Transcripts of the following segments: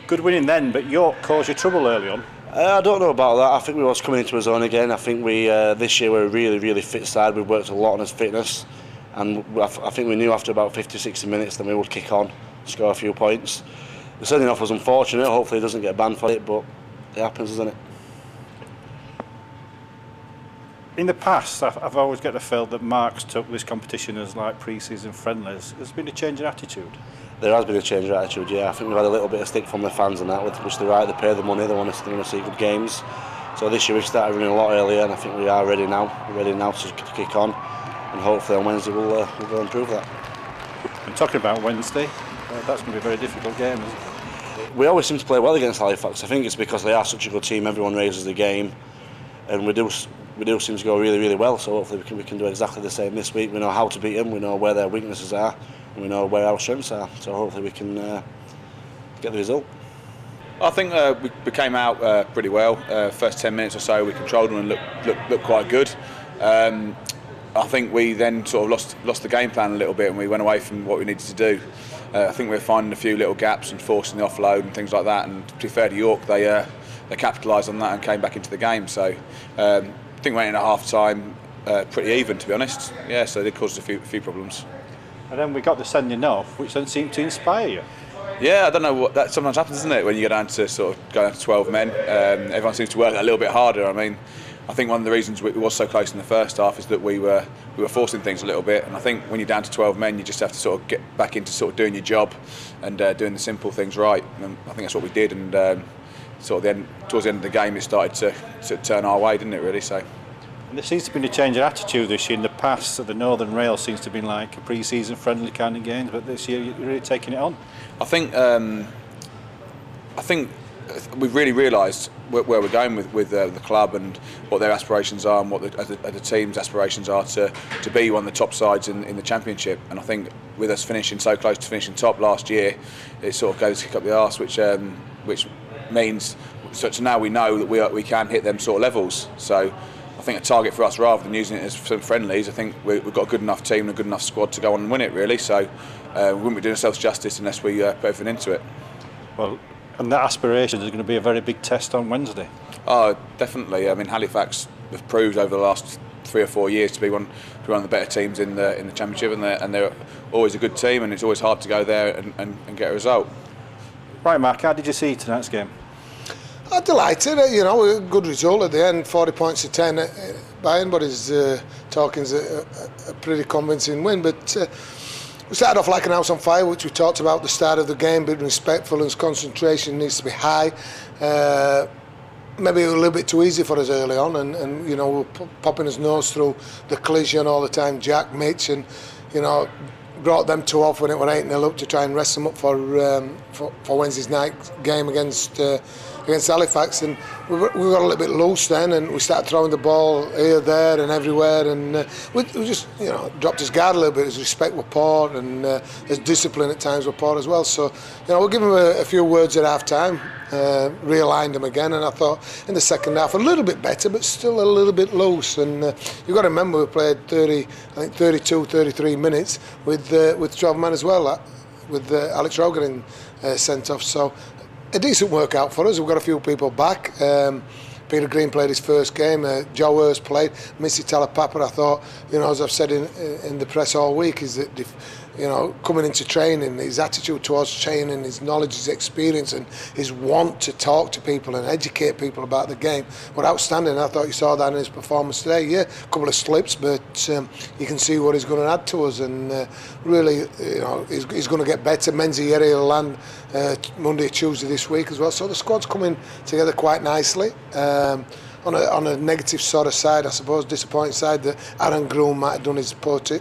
Good winning then, but York caused you trouble early on. I don't know about that. I think we was coming into our zone again. I think we this year we're a really fit side. We've worked a lot on his fitness, and I think we knew after about 50-60 minutes that we would kick on, score a few points. The sending off was unfortunate. Hopefully he doesn't get banned for it, but it happens, doesn't it? In the past, I've always got the feel that Mark's took this competition as like pre-season friendlies. There's been a change in attitude. There has been a change of attitude, yeah. I think we've had a little bit of stick from the fans and that, which they're right, they pay the money, they want to see good games. So this year we've started running a lot earlier, and I think we are ready now. We're ready now to kick on, and hopefully on Wednesday we'll go improve that. And talking about Wednesday, that's going to be a very difficult game, isn't it? We always seem to play well against Halifax. I think it's because they are such a good team, everyone raises the game, and we do seem to go really well, so hopefully we can do exactly the same this week. We know how to beat them, we know where their weaknesses are, and we know where our strengths are, so hopefully we can get the result. I think we came out pretty well. First 10 minutes or so we controlled them and looked quite good. I think we then sort of lost the game plan a little bit, and we went away from what we needed to do. I think we were finding a few little gaps and forcing the offload and things like that, and to be fair to York, they capitalised on that and came back into the game. So I think we went in at half time pretty even, to be honest. Yeah, so they caused a few problems. And then we got the sending off, which doesn't seem to inspire you. Yeah, I don't know what that sometimes happens, isn't it? When you go down to 12 men, everyone seems to work a little bit harder. I mean, I think one of the reasons we were so close in the first half is that we were forcing things a little bit, and I think when you're down to 12 men, you just have to sort of get back into sort of doing your job and doing the simple things right. And I think that's what we did, and towards the end of the game, it started to turn our way, didn't it? Really, so. And there seems to be a change in attitude this year. In the past, the Northern Rail seems to have been like a pre-season friendly kind of game, but this year you're really taking it on. I think we've really realised where we're going with the club and what their aspirations are, and what the team's aspirations are to be one of the top sides in the championship. And I think with us finishing so close to finishing top last year, it sort of goes to kick up the arse, which means so now we know that we can hit them sort of levels. So I think a target for us, rather than using it as some friendlies, I think we've got a good enough team and a good enough squad to go on and win it, really. So we wouldn't be doing ourselves justice unless we put everything into it. Well, and that aspiration is going to be a very big test on Wednesday. Oh, definitely. I mean, Halifax have proved over the last 3 or 4 years to be one of the better teams in the championship, and they're always a good team, and it's always hard to go there and get a result. Right, Mark, how did you see tonight's game? I'm delighted, a good result at the end, 40 points to 10. By anybody's talking's a pretty convincing win, but we started off like an house on fire, which we talked about at the start of the game, being respectful and concentration needs to be high. Maybe a little bit too easy for us early on, and we're popping his nose through the collision all the time, Jack, Mitch, and brought them two off when it were 8-0 up to try and rest them up for Wednesday's night game against Halifax, and we got a little bit loose then, and we started throwing the ball here, there, and everywhere, and we just dropped his guard a little bit. His respect were poor, and his discipline at times were poor as well. So we'll give him a few words at half time, realigned him again, and I thought in the second half a little bit better, but still a little bit loose. And you've got to remember we played 32, 33 minutes with 12 men as well, with Alex Rogan sent off. So a decent workout for us. We've got a few people back. Peter Green played his first game. Joe Hurst played. Missy Talapapa, I thought, as I've said in the press all week, is that coming into training, his attitude towards training, his knowledge, his experience, and his want to talk to people and educate people about the game were outstanding. I thought you saw that in his performance today. Yeah, a couple of slips, but you can see what he's going to add to us, and really, he's going to get better. Menzies will land Monday, Tuesday this week as well. So the squad's coming together quite nicely. On a negative sort of side, I suppose, disappointing side, that Aaron Groom might have done his posterior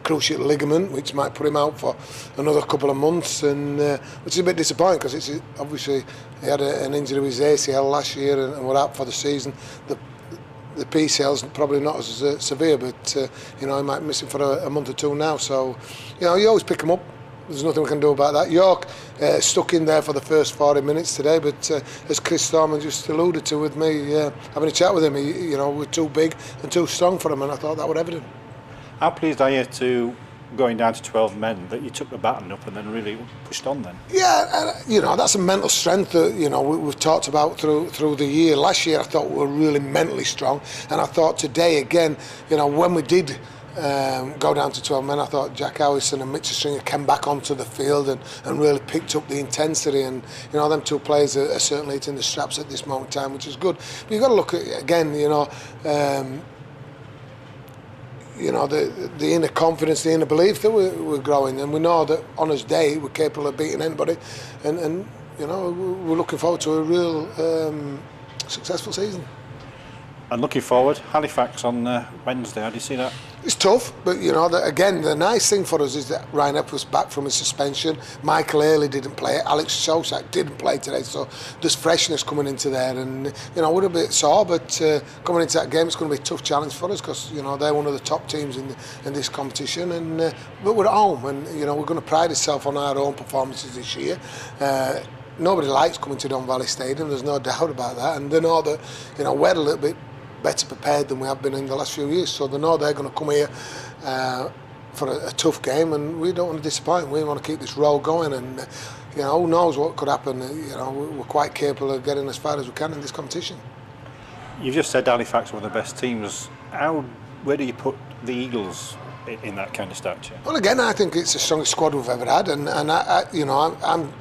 cruciate ligament, which might put him out for another couple of months, and which is a bit disappointing because it's obviously he had an injury with his ACL last year and were out for the season. The PCL's probably not as severe, but he might miss him for a month or two now. So you always pick him up. There's nothing we can do about that. York stuck in there for the first 40 minutes today, but as Chris Storman just alluded to with me, having a chat with him, we're too big and too strong for him, and I thought that was evident. How pleased are you to going down to 12 men that you took the baton up and then really pushed on then. Yeah, and, that's a mental strength that we've talked about through the year. Last year I thought we were really mentally strong, and I thought today again, when we did go down to 12 men, I thought Jack Howieson and Mitch Stringer came back onto the field and really picked up the intensity, and them two players are certainly hitting the straps at this moment in time, which is good. But you've got to look at it again, the inner confidence, the inner belief that we're growing, and we know that on his day we're capable of beating anybody, and we're looking forward to a real successful season. And looking forward, Halifax on Wednesday, how do you see that? It's tough, but again, the nice thing for us is that Ryan Epp was back from his suspension. Michael Earley didn't play. Alex Sosak didn't play today, so there's freshness coming into there. And we're a bit sore, but coming into that game, it's going to be a tough challenge for us because they're one of the top teams in this competition. And but we're at home, and we're going to pride ourselves on our own performances this year. Nobody likes coming to Don Valley Stadium. There's no doubt about that, and they know that we're a little bit better prepared than we have been in the last few years, so they know they're going to come here for a tough game, and we don't want to disappoint. We want to keep this roll going, and who knows what could happen. We're quite capable of getting as far as we can in this competition. You've just said Halifax are one of the best teams. Where do you put the Eagles in that kind of stature? Well, again, I think it's the strongest squad we've ever had, and I'm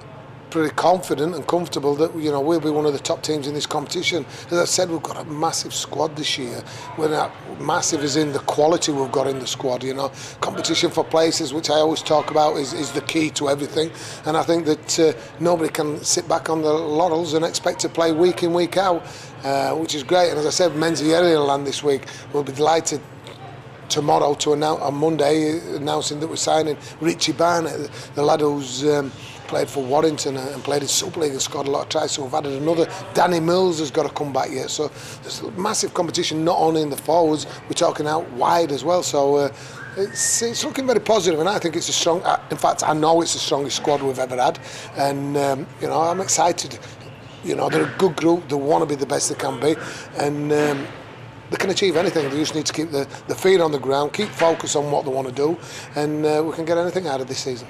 pretty confident and comfortable that we'll be one of the top teams in this competition. As I said, we've got a massive squad this year. We're not massive as in the quality we've got in the squad. Competition for places, which I always talk about, is the key to everything. And I think that nobody can sit back on the laurels and expect to play week in, week out, which is great. And as I said, Menzies will land this week. We'll be delighted tomorrow to announce on Monday, announcing that we're signing Richie Barnett, the lad who's played for Warrington and played in Super League and scored a lot of tries. So we've added another. Danny Mills has got to come back yet. So there's massive competition, not only in the forwards, we're talking out wide as well. So it's looking very positive, and I think it's a strong. In fact, I know it's the strongest squad we've ever had, and I'm excited. They're a good group. They want to be the best they can be, and they can achieve anything. They just need to keep the feet on the ground, keep focus on what they want to do, and we can get anything out of this season.